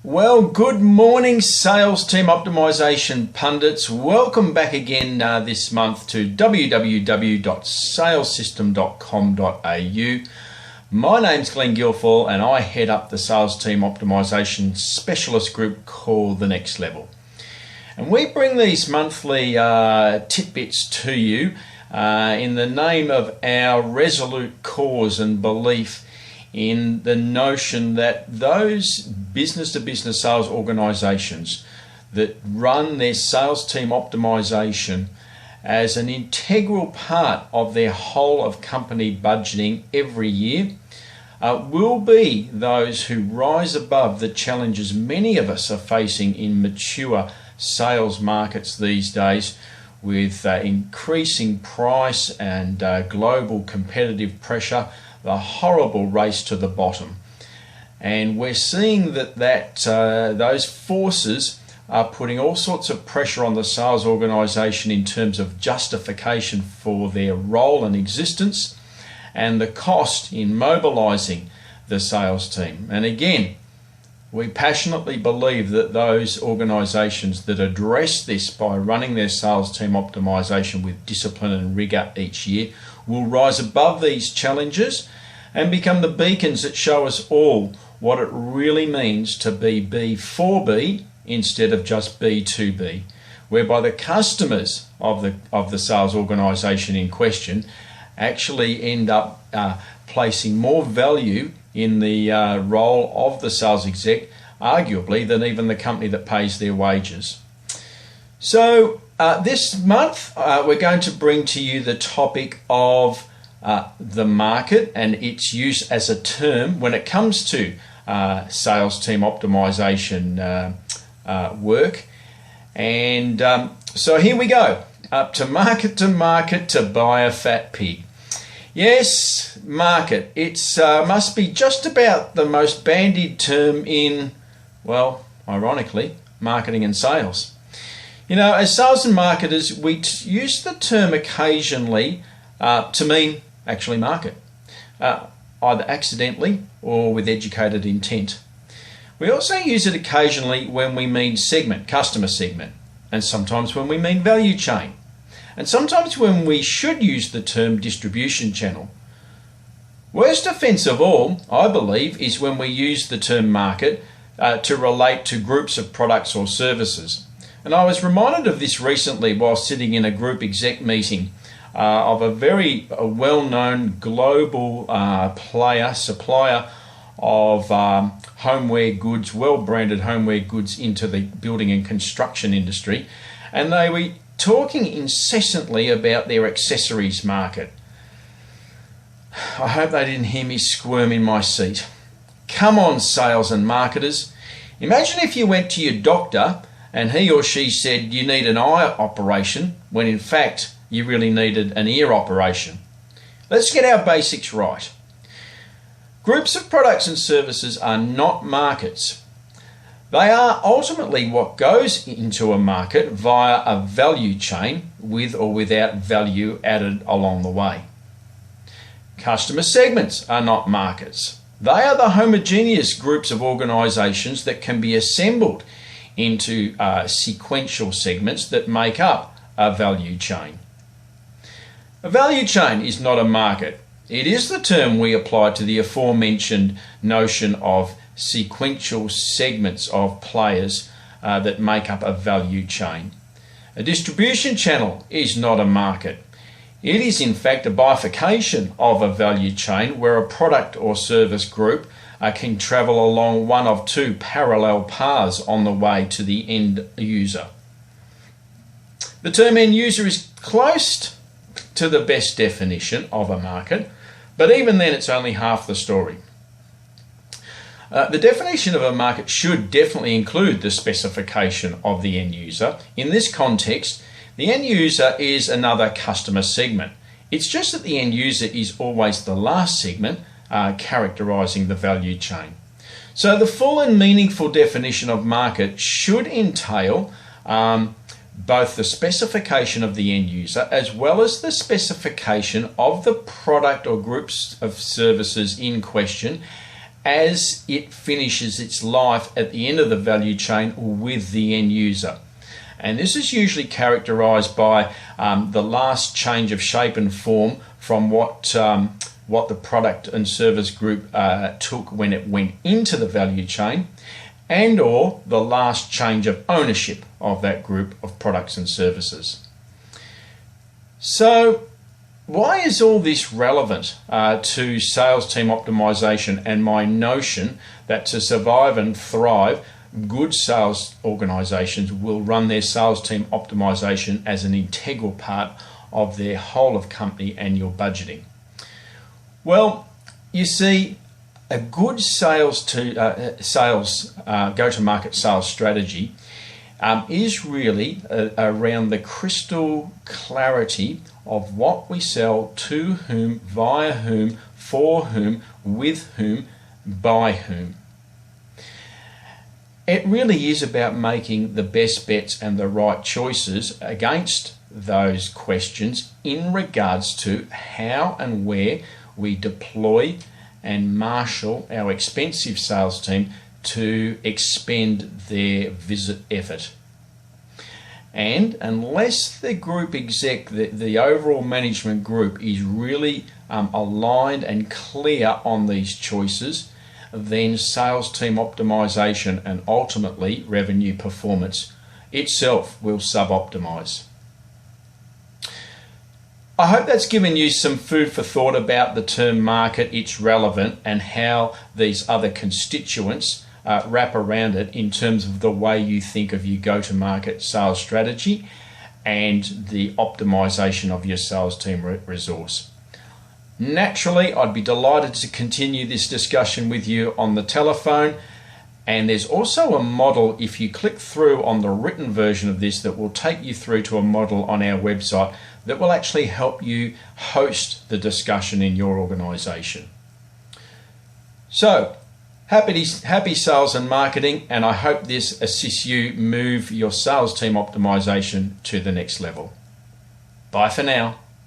Well, good morning, sales team optimization pundits. Welcome back again this month to www.salessystem.com.au. My name's Glenn Guilfoyle and I head up the sales team optimization specialist group called The Next Level. And we bring these monthly tidbits to you in the name of our resolute cause and belief in the notion that those business-to-business sales organizations that run their sales team optimization as an integral part of their whole of company budgeting every year will be those who rise above the challenges many of us are facing in mature sales markets these days, with increasing price and global competitive pressure, the horrible race to the bottom. And we're seeing that those forces are putting all sorts of pressure on the sales organization in terms of justification for their role and existence and the cost in mobilizing the sales team. And again, we passionately believe that those organizations that address this by running their sales team optimization with discipline and rigor each year will rise above these challenges and become the beacons that show us all what it really means to be B4B instead of just B2B, whereby the customers of the sales organization in question actually end up placing more value in the role of the sales exec, arguably, than even the company that pays their wages. So this month we're going to bring to you the topic of the market and its use as a term when it comes to sales team optimization work. And so here we go. Up to market to buy a fat pig. Yes, market. It's must be just about the most bandied term in, well, ironically, marketing and sales. You know, as sales and marketers, we use the term occasionally to mean actually market, either accidentally or with educated intent. We also use it occasionally when we mean segment, customer segment, and sometimes when we mean value chain, and sometimes when we should use the term distribution channel. Worst offence of all, I believe, is when we use the term market to relate to groups of products or services. And I was reminded of this recently while sitting in a group exec meeting of a very well-known global supplier of homeware goods, well-branded homeware goods into the building and construction industry. And they were talking incessantly about their accessories market. I hope they didn't hear me squirm in my seat. Come on, sales and marketers. Imagine if you went to your doctor and he or she said you need an eye operation when in fact you really needed an ear operation. Let's get our basics right. Groups of products and services are not markets. They are ultimately what goes into a market via a value chain with or without value added along the way. Customer segments are not markets. They are the homogeneous groups of organizations that can be assembled into sequential segments that make up a value chain. A value chain is not a market. It is the term we apply to the aforementioned notion of sequential segments of players that make up a value chain. A distribution channel is not a market. It is in fact a bifurcation of a value chain where a product or service group can travel along one of two parallel paths on the way to the end user. The term end user is close to the best definition of a market, but even then it's only half the story. The definition of a market should definitely include the specification of the end user. In this context, the end user is another customer segment. It's just that the end user is always the last segment characterizing the value chain. So the full and meaningful definition of market should entail both the specification of the end user as well as the specification of the product or groups of services in question as it finishes its life at the end of the value chain with the end user. And this is usually characterized by the last change of shape and form from what the product and service group took when it went into the value chain, and or the last change of ownership of that group of products and services. So why is all this relevant to sales team optimization and my notion that to survive and thrive, good sales organizations will run their sales team optimization as an integral part of their whole of company annual budgeting? Well, you see, a good go-to-market sales strategy is really around the crystal clarity of what we sell, to whom, via whom, for whom, with whom, by whom. It really is about making the best bets and the right choices against those questions in regards to how and where we deploy and marshal our expensive sales team to expend their visit effort. And unless the group exec, the overall management group, is really aligned and clear on these choices, then sales team optimization and ultimately revenue performance itself will sub-optimize. I hope that's given you some food for thought about the term market, its relevance, and how these other constituents wrap around it in terms of the way you think of your go-to-market sales strategy and the optimization of your sales team resource. Naturally, I'd be delighted to continue this discussion with you on the telephone, and there's also a model, if you click through on the written version of this, that will take you through to a model on our website that will actually help you host the discussion in your organization. So, happy sales and marketing, and I hope this assists you move your sales team optimization to the next level. Bye for now.